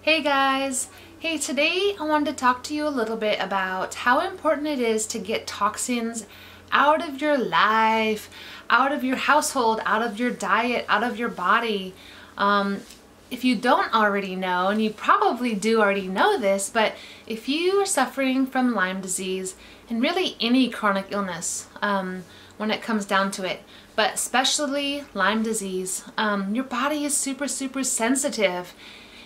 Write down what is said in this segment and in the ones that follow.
Hey guys! Hey, today I wanted to talk to you a little bit about how important it is to get toxins out of your life, out of your household, out of your diet, out of your body. If you don't already know, and you probably do already know this, but if you are suffering from Lyme disease and really any chronic illness when it comes down to it, but especially Lyme disease, your body is super sensitive.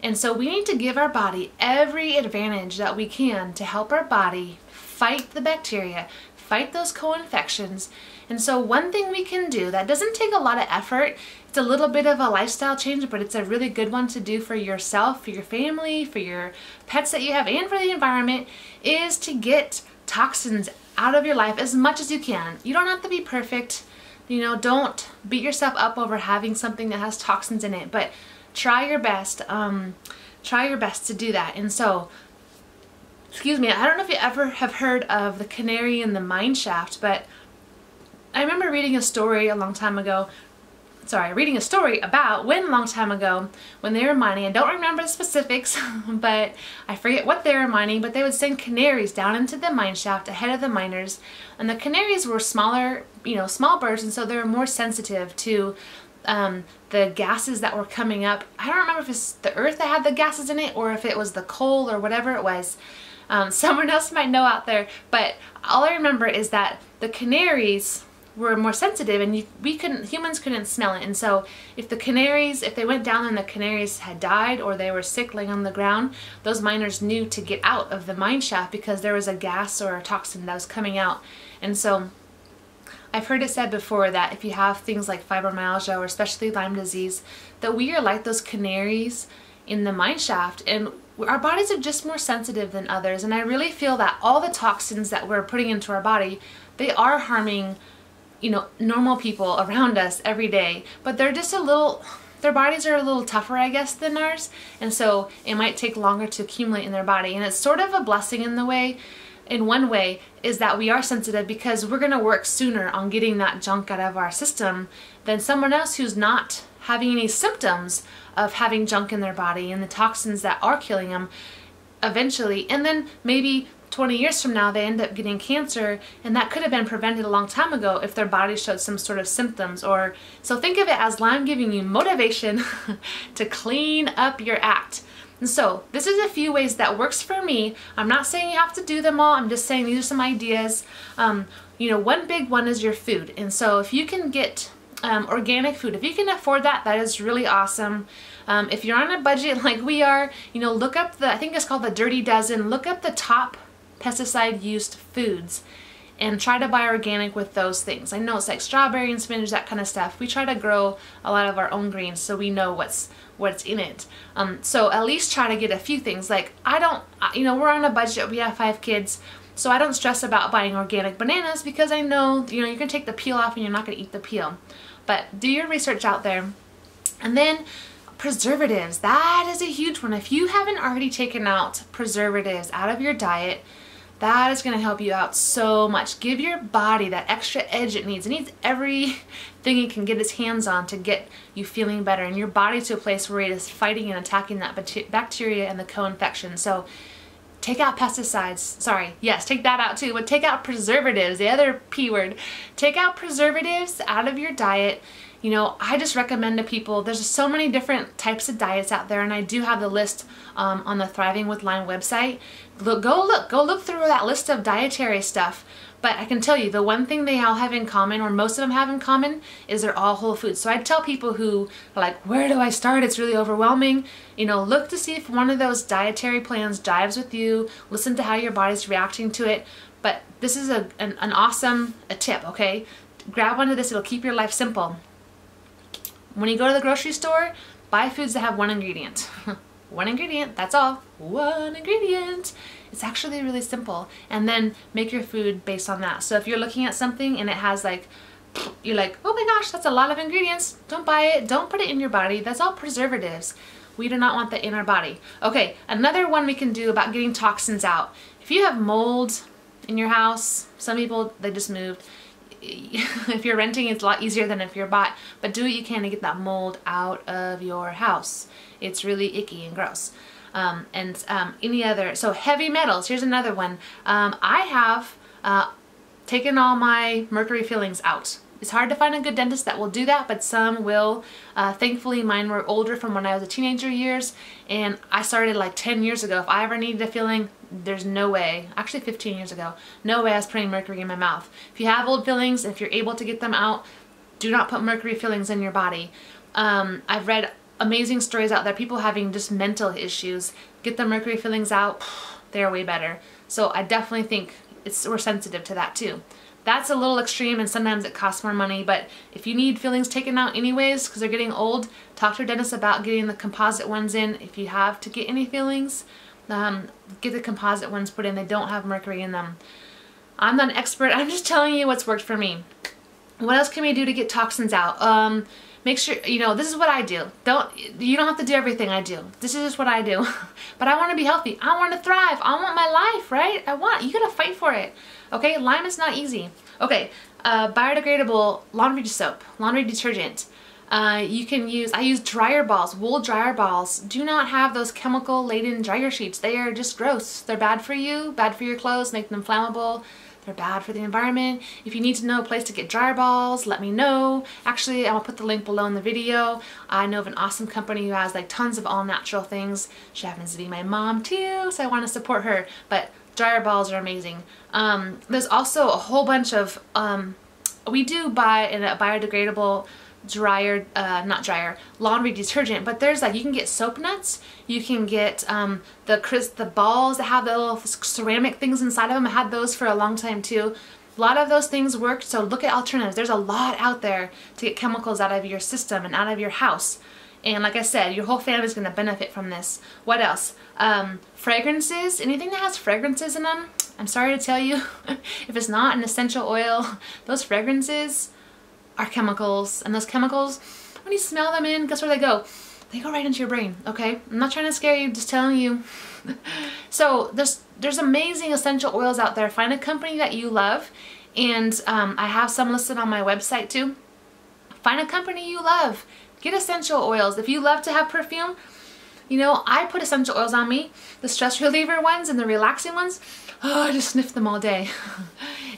And so we need to give our body every advantage that we can to help our body fight the bacteria, fight those co-infections. And so one thing we can do that doesn't take a lot of effort, it's a little bit of a lifestyle change, but it's a really good one to do for yourself, for your family, for your pets that you have, and for the environment, is to get toxins out of your life as much as you can. You don't have to be perfect. You know, don't beat yourself up over having something that has toxins in it, but try your best. Try your best to do that. And so, excuse me, I don't know if you ever have heard of the canary in the mine shaft, but I remember reading a story a long time ago. Reading a story about when a long time ago when they were mining. I don't remember the specifics, but I forget what they were mining, but they would send canaries down into the mine shaft ahead of the miners. And the canaries were smaller, small birds, and so they were more sensitive to the gases that were coming up. I don't remember if it's the earth that had the gases in it or if it was the coal or whatever it was. Someone else might know out there, but all I remember is that the canaries were more sensitive, and humans couldn't smell it. And so if they went down and the canaries had died or they were sick laying on the ground, those miners knew to get out of the mine shaft because there was a gas or a toxin that was coming out. And so I've heard it said before that if you have things like fibromyalgia or especially Lyme disease, that we are like those canaries in the mine shaft, and our bodies are just more sensitive than others. And I really feel that all the toxins that we're putting into our body, they are harming normal people around us every day, but they're just their bodies are a little tougher, I guess, than ours, and so it might take longer to accumulate in their body. And it's sort of a blessing in one way is that we are sensitive, because we're going to work sooner on getting that junk out of our system than someone else who's not having any symptoms of having junk in their body and the toxins that are killing them eventually. And then maybe 20 years from now they end up getting cancer, and that could have been prevented a long time ago if their body showed some sort of symptoms. So think of it as Lyme giving you motivation to clean up your act. And so this is a few ways that works for me. I'm not saying you have to do them all. I'm just saying these are some ideas. One big one is your food. And so if you can get organic food, if you can afford that, that is really awesome. If you're on a budget like we are, look up I think it's called the Dirty Dozen. Look up the top pesticide used foods and try to buy organic with those things. I know it's like strawberry and spinach, that kind of stuff. We try to grow a lot of our own greens so we know what's in it. So at least try to get a few things. Like we're on a budget, we have 5 kids, so I don't stress about buying organic bananas because I know, you're gonna take the peel off and you're not gonna eat the peel. But do your research out there. And then preservatives, that is a huge one. If you haven't already taken out preservatives out of your diet, that is going to help you out so much. Give your body that extra edge it needs. It needs everything it can get its hands on to get you feeling better, and your body to a place where it is fighting and attacking that bacteria and the co-infection. So take out pesticides. Yes, take that out too, but take out preservatives, the other P word. Take out preservatives out of your diet. I just recommend to people, there's so many different types of diets out there, and I do have the list on the Thriving with Lyme website. Go look through that list of dietary stuff. But I can tell you, the one thing they all have in common, or most of them have in common, is they're all whole foods. So I tell people who are like, where do I start? It's really overwhelming. Look to see if one of those dietary plans jives with you. Listen to how your body's reacting to it. But this is an awesome tip, okay? Grab one of this, it'll keep your life simple. When you go to the grocery store, buy foods that have one ingredient. One ingredient, that's all. One ingredient. It's actually really simple. And then make your food based on that. So if you're looking at something and it has you're like, oh my gosh, that's a lot of ingredients. Don't buy it. Don't put it in your body. That's all preservatives. We do not want that in our body. Okay, another one we can do about getting toxins out. If you have mold in your house, some people, they just moved. If you're renting, it's a lot easier than if you're bought, but do what you can to get that mold out of your house. It's really icky and gross. and any other. So heavy metals, here's another one. I have taken all my mercury fillings out. It's hard to find a good dentist that will do that, but some will. Thankfully, mine were older from when I was a teenager years, and I started like 10 years ago. If I ever needed a filling, there's no way, actually 15 years ago, no way I was putting mercury in my mouth. If you have old fillings, if you're able to get them out, do not put mercury fillings in your body. I've read amazing stories out there, people having just mental issues, get the mercury fillings out, they're way better. So I definitely think we're sensitive to that too. That's a little extreme, and sometimes it costs more money, but if you need fillings taken out anyways because they're getting old, talk to your dentist about getting the composite ones in. If you have to get any fillings, get the composite ones put in. They don't have mercury in them. I'm not an expert, I'm just telling you what's worked for me. What else can we do to get toxins out? Make sure, you know, this is what I do. You don't have to do everything I do. This is just what I do. But I want to be healthy. I want to thrive. I want my life, right? You gotta fight for it. Okay, Lyme is not easy. Okay, biodegradable laundry soap, laundry detergent. You can use, I use dryer balls, wool dryer balls. Do not have those chemical laden dryer sheets. They are just gross. They're bad for you, bad for your clothes, make them flammable. They're bad for the environment. If you need to know a place to get dryer balls, let me know. Actually, I'll put the link below in the video. I know of an awesome company who has like tons of all natural things. She happens to be my mom too, so I want to support her. But dryer balls are amazing. There's also a whole bunch of, we do buy a biodegradable laundry detergent, but there's like, you can get soap nuts, you can get the balls that have the little ceramic things inside of them. I had those for a long time too. A lot of those things work, so look at alternatives. There's a lot out there to get chemicals out of your system and out of your house. And like I said, your whole family is going to benefit from this. What else? Fragrances, anything that has fragrances in them, I'm sorry to tell you, if it's not an essential oil, those fragrances are chemicals, and those chemicals, when you smell them in, guess where they go? They go right into your brain, okay? I'm not trying to scare you, just telling you. So there's amazing essential oils out there. Find a company that you love, and I have some listed on my website too. Find a company you love. Get essential oils. If you love to have perfume, you know, I put essential oils on me, the stress reliever ones and the relaxing ones. Oh, I just sniff them all day.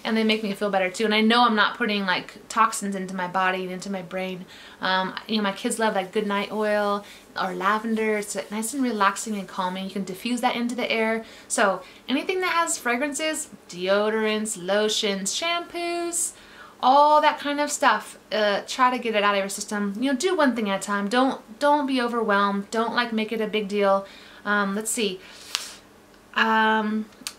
And they make me feel better too. And I know I'm not putting like toxins into my body and into my brain. You know, my kids love like good night oil or lavender. It's nice and relaxing and calming. You can diffuse that into the air. So anything that has fragrances, deodorants, lotions, shampoos, all that kind of stuff, try to get it out of your system. You know, do one thing at a time. Don't be overwhelmed. Don't like make it a big deal. Let's see.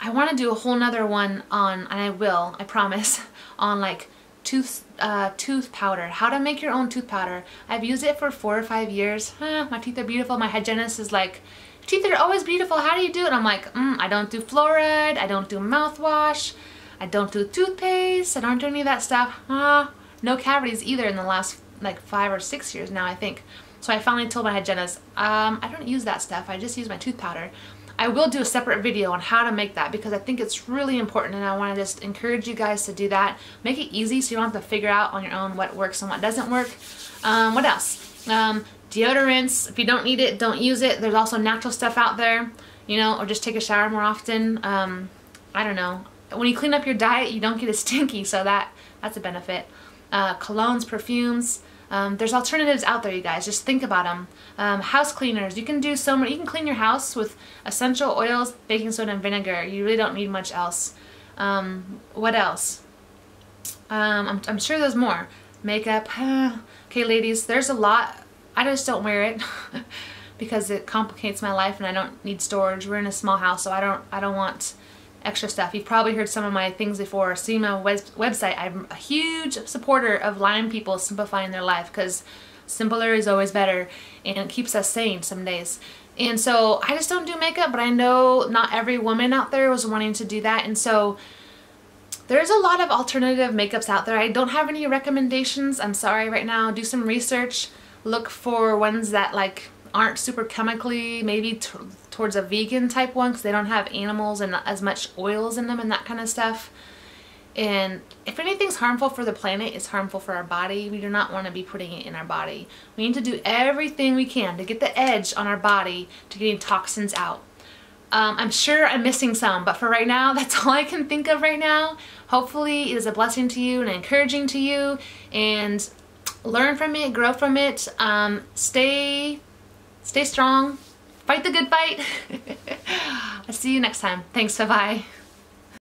I want to do a whole nother one on, and I will, I promise, on like tooth powder. How to make your own tooth powder. I've used it for 4 or 5 years. My teeth are beautiful. My hygienist is like, teeth are always beautiful. How do you do it? I'm like, I don't do fluoride. I don't do mouthwash. I don't do toothpaste. I don't do any of that stuff. No cavities either in the last like 5 or 6 years now, I think. So I finally told my hygienist, I don't use that stuff. I just use my tooth powder. I will do a separate video on how to make that because I think it's really important, and I want to just encourage you guys to do that. Make it easy so you don't have to figure out on your own what works and what doesn't work. What else? Deodorants. If you don't need it, don't use it. There's also natural stuff out there, you know, or just take a shower more often. I don't know. When you clean up your diet, you don't get as stinky, so that's a benefit. Colognes, perfumes. There's alternatives out there, you guys. Just think about them. House cleaners. You can do so many. You can clean your house with essential oils, baking soda, and vinegar. You really don't need much else. What else? I'm sure there's more. Makeup. Okay, ladies, there's a lot. I just don't wear it because it complicates my life, and I don't need storage. We're in a small house, so I don't want extra stuff. You've probably heard some of my things before. See my website. I'm a huge supporter of Lyme people simplifying their life because simpler is always better, and it keeps us sane some days. And so I just don't do makeup, but I know not every woman out there was wanting to do that, and so there's a lot of alternative makeups out there. I don't have any recommendations. I'm sorry right now. Do some research. Look for ones that like aren't super chemically, maybe towards a vegan type one because they don't have animals and as much oils in them and that kind of stuff. And if anything's harmful for the planet, it's harmful for our body. We do not want to be putting it in our body. We need to do everything we can to get the edge on our body to getting toxins out. I'm sure I'm missing some, but for right now, that's all I can think of right now. Hopefully it is a blessing to you and encouraging to you, and learn from it, grow from it, stay strong, fight the good fight. I'll see you next time. Thanks, bye-bye.